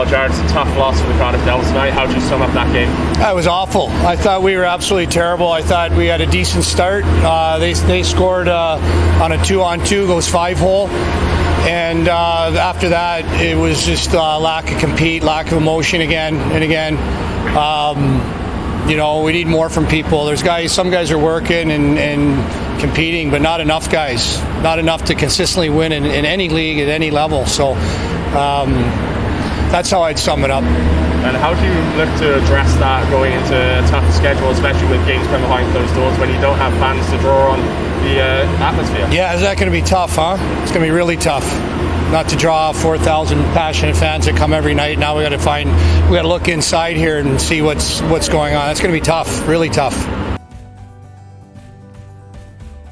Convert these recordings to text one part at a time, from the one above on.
well, Jared. It's a tough loss for the Cardiff Devils tonight. How would you sum up that game? It was awful. I thought we were absolutely terrible. I thought we had a decent start. They scored on a 2-on-2, goes 5-hole. And after that, it was just lack of compete, lack of emotion again and again. We need more from people. Some guys are working and competing, but not enough guys. Not enough to consistently win in any league at any level. So that's how I'd sum it up. And how do you look to address that going into a tough schedule, especially with games coming behind closed doors when you don't have fans to draw on the atmosphere? Yeah, is that going to be tough, huh? It's going to be really tough. Not to draw 4,000 passionate fans that come every night. Now we got to look inside here and see what's going on. It's going to be tough, really tough.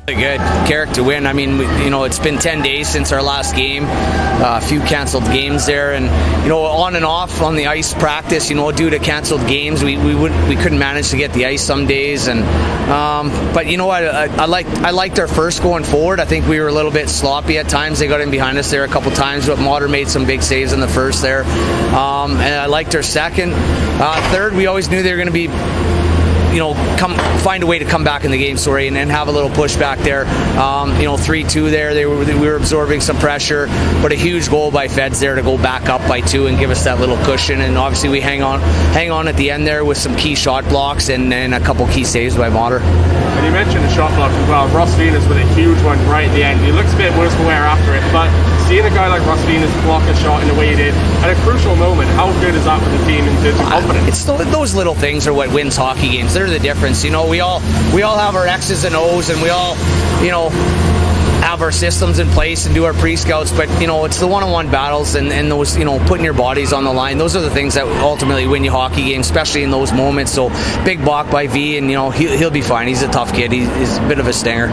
Good character win. I mean, it's been 10 days since our last game. A few canceled games there, and on and off on the ice practice. Due to canceled games, we couldn't manage to get the ice some days. And but you know what? I liked our first going forward. I think we were a little bit sloppy at times. They got in behind us there a couple times, but Motter made some big saves in the first there. And I liked our second. Third, we always knew they were going to be. Find a way to come back in the game, and have a little pushback there. 3-2 there. We were absorbing some pressure, but a huge goal by Feds there to go back up by 2 and give us that little cushion. And obviously we hang on at the end there with some key shot blocks and a couple key saves by Motter. And you mentioned the shot blocks as well. Ross Venus with a huge one right at the end. He looks a bit worse for wear after it, but seeing a guy like Ross Venus block a shot in the way he did at a crucial moment, how good is that for the team in terms of confidence? It's those little things are what wins hockey games. They're the difference. We all have our X's and O's, and we all have our systems in place and do our pre-scouts, but it's the one-on-one battles and those putting your bodies on the line. Those are the things that ultimately win you hockey games, especially in those moments. So big block by V, and he'll be fine. He's a tough kid. He's a bit of a stinger.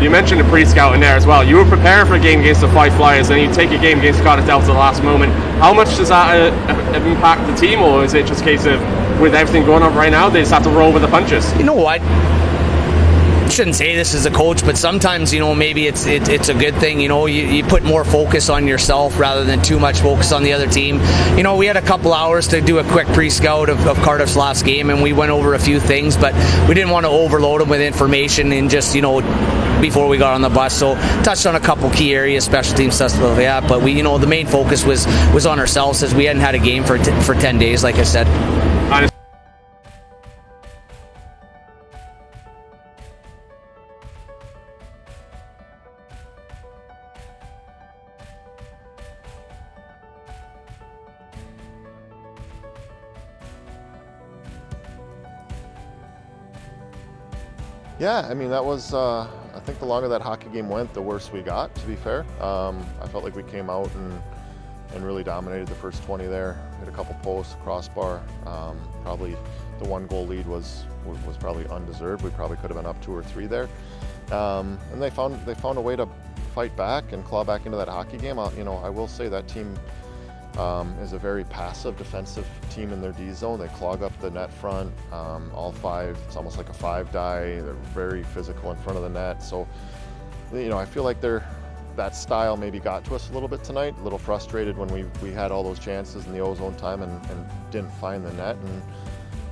You mentioned the pre-scout in there as well. You were preparing for a game against the Five Flyers, and you take a game against Cardiff Devils at the last moment. How much does that impact the team, or is it just a case of with everything going on right now, they just have to roll with the punches? You know what? I shouldn't say this as a coach, but sometimes maybe it's a good thing. You put more focus on yourself rather than too much focus on the other team. We had a couple hours to do a quick pre-scout of Cardiff's last game, and we went over a few things, but we didn't want to overload them with information and just before we got on the bus. So touched on a couple key areas, special team stuff like that, but we the main focus was on ourselves, as we hadn't had a game for 10 days, like I said. Yeah, I mean, that was, I think the longer that hockey game went, the worse we got, to be fair. I felt like we came out and really dominated the first 20 there. Hit a couple posts, crossbar. Probably the 1-goal lead was probably undeserved. We probably could have been up 2 or 3 there. And they found a way to fight back and claw back into that hockey game. I will say that team is a very passive defensive team in their D zone. They clog up the net front, all 5. It's almost like a 5-die. They're very physical in front of the net. So, I feel like that style maybe got to us a little bit tonight. A little frustrated when we had all those chances in the ozone time and didn't find the net. And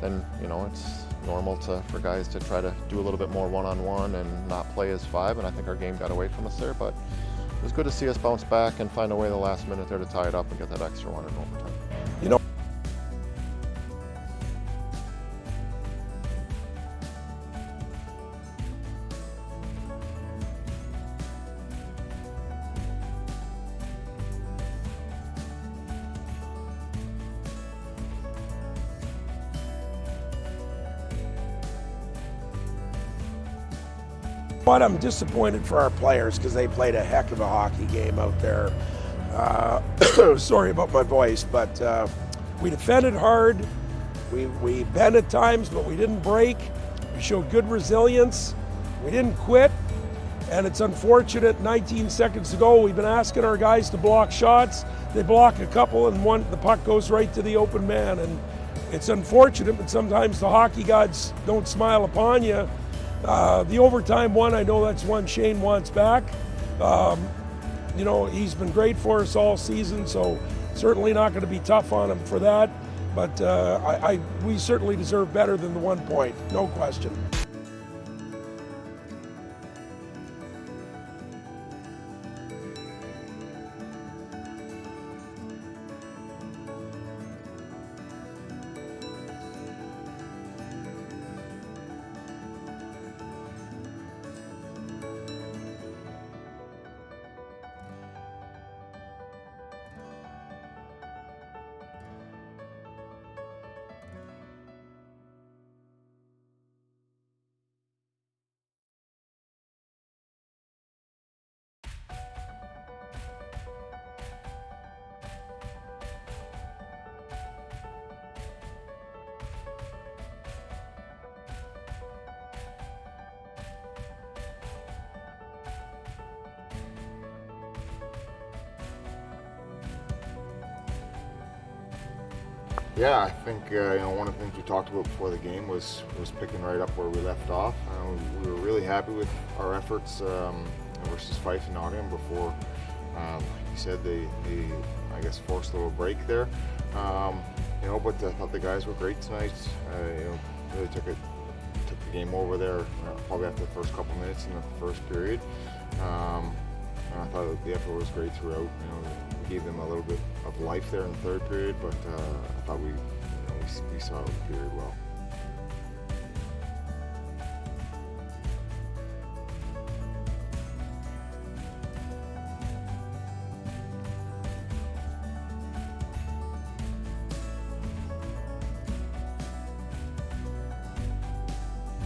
then, it's normal for guys to try to do a little bit more one-on-one and not play as 5. And I think our game got away from us there. But it was good to see us bounce back and find a way the last minute there to tie it up and get that extra one in overtime. But I'm disappointed for our players because they played a heck of a hockey game out there. Sorry about my voice, but we defended hard. We bent at times, but we didn't break. We showed good resilience. We didn't quit. And it's unfortunate, 19 seconds to go, we've been asking our guys to block shots. They block a couple and the puck goes right to the open man. And it's unfortunate, but sometimes the hockey gods don't smile upon you. The overtime one, I know that's one Shane wants back. He's been great for us all season, so Certainly not going to be tough on them for that, but we certainly deserve better than the 1 point, no question. Yeah, I think one of the things we talked about before the game was picking right up where we left off. We were really happy with our efforts versus Fife and Nottingham before. Like you said, they I guess forced a little break there. But I thought the guys were great tonight. Really took the game over there probably after the first couple minutes in the first period. And I thought the effort was great throughout. We gave them a little bit of life there in the third period, but I thought we saw it very well.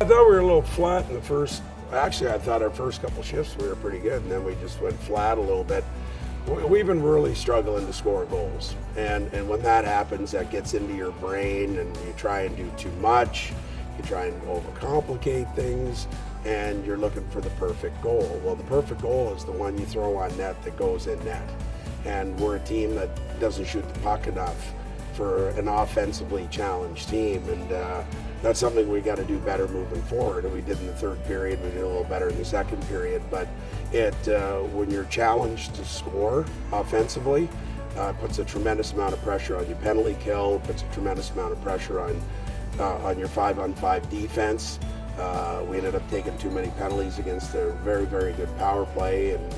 I thought we were a little flat in the first. Actually, I thought our first couple shifts we were pretty good, and then we just went flat a little bit. We've been really struggling to score goals, and when that happens, that gets into your brain, and you try and do too much. You try and overcomplicate things, and you're looking for the perfect goal. Well, the perfect goal is the one you throw on net that goes in net, and we're a team that doesn't shoot the puck enough for an offensively challenged team, and that's something we got to do better moving forward. And we did in the third period. We did a little better in the second period. But when you're challenged to score offensively, puts a tremendous amount of pressure on your penalty kill. Puts a tremendous amount of pressure on your 5-on-5 defense. We ended up taking too many penalties against a very, very good power play, and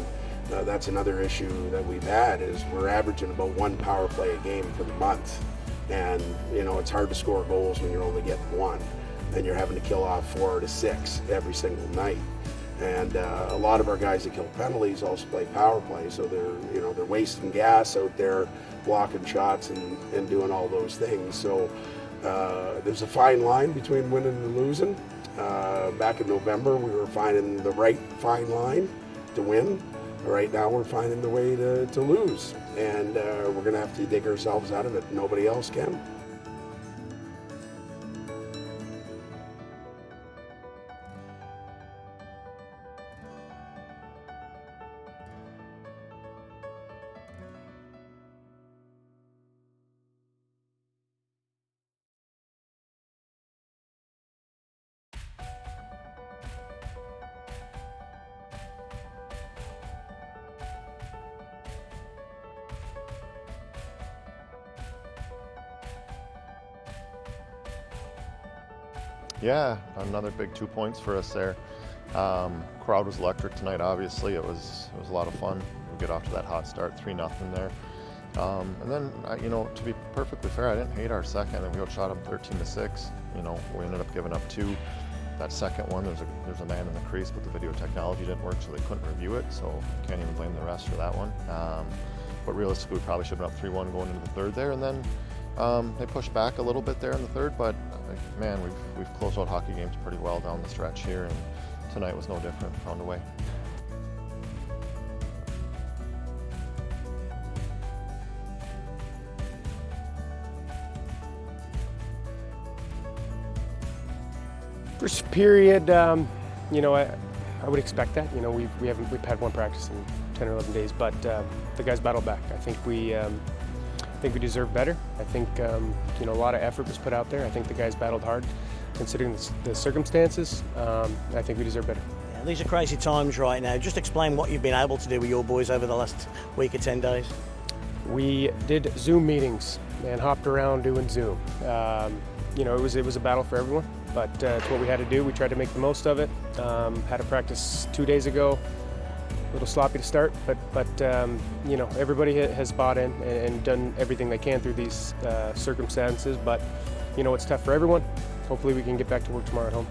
that's another issue that we've had. Is we're averaging about 1 power play a game for the month. And it's hard to score goals when you're only getting 1, and you're having to kill off 4 to 6 every single night. And a lot of our guys that kill penalties also play power play, so they're wasting gas out there, blocking shots and doing all those things. So there's a fine line between winning and losing. Back in November, we were finding the right fine line to win. Right now, we're finding the way to lose, and we're going to have to dig ourselves out of it. Nobody else can. Yeah, another big 2 points for us there. Crowd was electric tonight. Obviously, it was a lot of fun. We get off to that hot start, 3-0 there, and then to be perfectly fair, I didn't hate our second, and we outshot them 13-6. We ended up giving up 2. That second one, there's a man in the crease, but the video technology didn't work, so they couldn't review it. So can't even blame the refs for that one. But realistically, we probably should have been up 3-1 going into the third there, and then they pushed back a little bit there in the third, but man, we've closed out hockey games pretty well down the stretch here, and tonight was no different. Found a way. First period, I would expect that. We've had one practice in 10 or 11 days, but the guys battled back. I think we deserve better. I think a lot of effort was put out there. I think the guys battled hard, considering the circumstances. I think we deserve better. Yeah, these are crazy times right now. Just explain what you've been able to do with your boys over the last week or 10 days. We did Zoom meetings and hopped around doing Zoom. You know, it was a battle for everyone, but it's what we had to do. We tried to make the most of it. Had a practice 2 days ago. A little sloppy to start, but you know, everybody has bought in and done everything they can through these circumstances. But you know, it's tough for everyone. Hopefully we can get back to work tomorrow at home.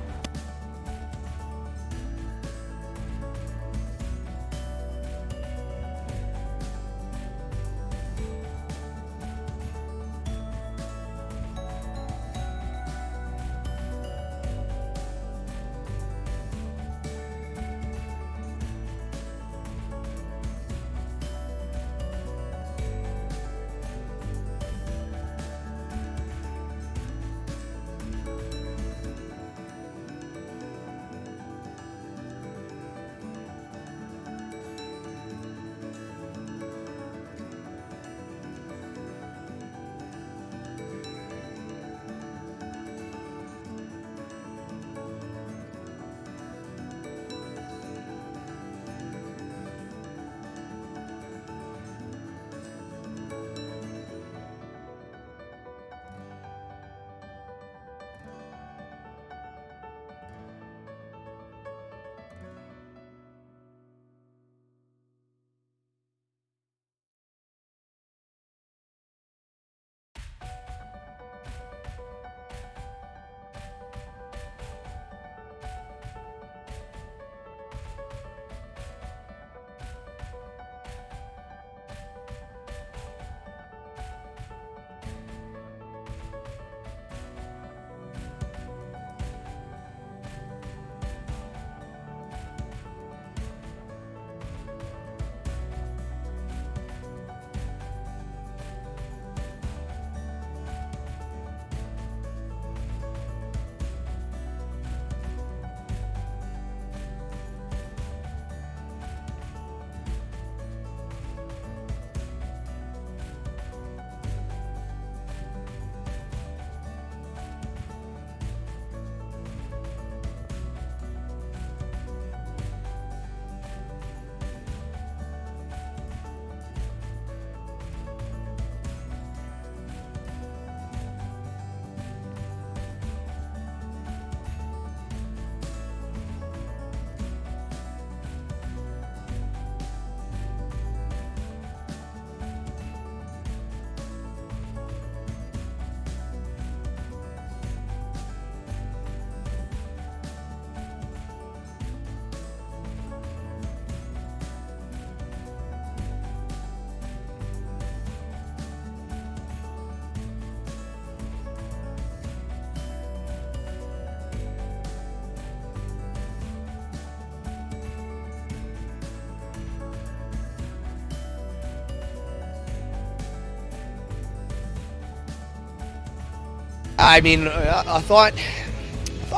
I mean, I thought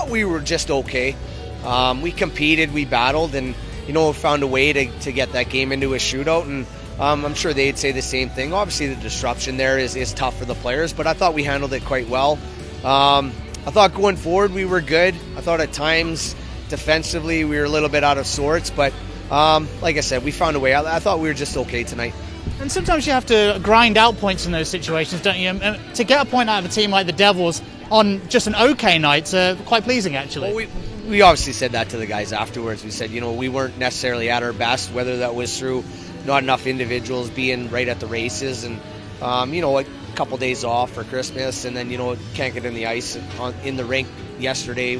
we were just okay. We competed, we battled, and you know, found a way to get that game into a shootout. And I'm sure they'd say the same thing. Obviously, the disruption there is tough for the players, but I thought we handled it quite well. I thought going forward we were good. I thought at times defensively we were a little bit out of sorts, but like I said, we found a way. I thought we were just okay tonight. And sometimes you have to grind out points in those situations, don't you? And to get a point out of a team like the Devils on just an okay night, quite pleasing actually. Well, we obviously said that to the guys afterwards. We said, you know, we weren't necessarily at our best, whether that was through not enough individuals being right at the races and, you know, a couple days off for Christmas, and then, you know, can't get in the ice in the rink yesterday,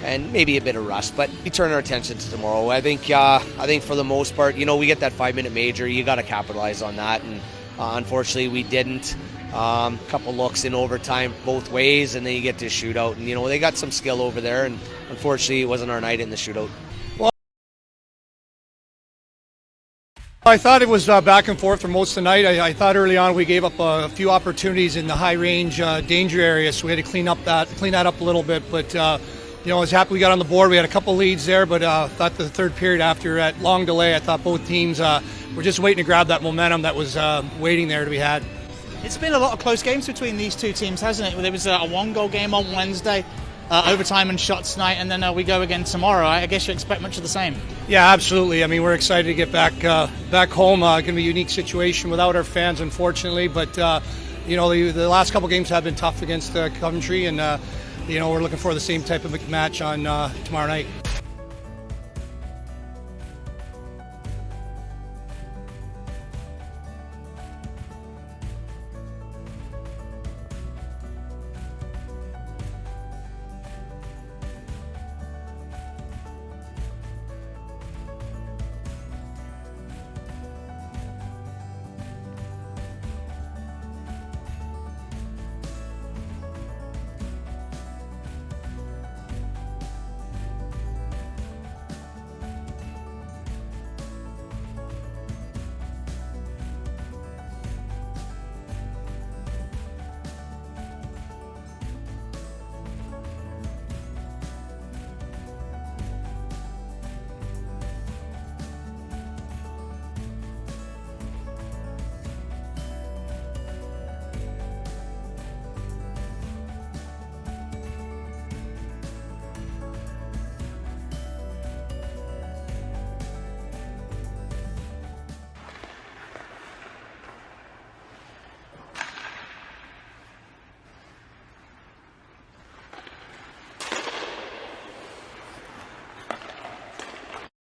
and maybe a bit of rust. But we turn our attention to tomorrow. I think for the most part, you know, we get that 5-minute major. You got to capitalize on that, and unfortunately we didn't. Couple looks in overtime both ways, and then you get to shootout, and you know, they got some skill over there, and unfortunately it wasn't our night in the shootout. I thought it was back and forth for most of the night. I thought early on we gave up a few opportunities in the high range danger area, so we had to clean that up a little bit. But you know, I was happy we got on the board. We had a couple leads there, but thought the third period after that long delay, I thought both teams were just waiting to grab that momentum that was waiting there to be had. It's been a lot of close games between these two teams, hasn't it? There was a one-goal game on Wednesday. overtime and shots tonight, and then we go again tomorrow. I guess you expect much of the same. Yeah, absolutely. I mean, we're excited to get back home. Going to be a unique situation without our fans, unfortunately. But the last couple games have been tough against Coventry, and we're looking for the same type of match on tomorrow night.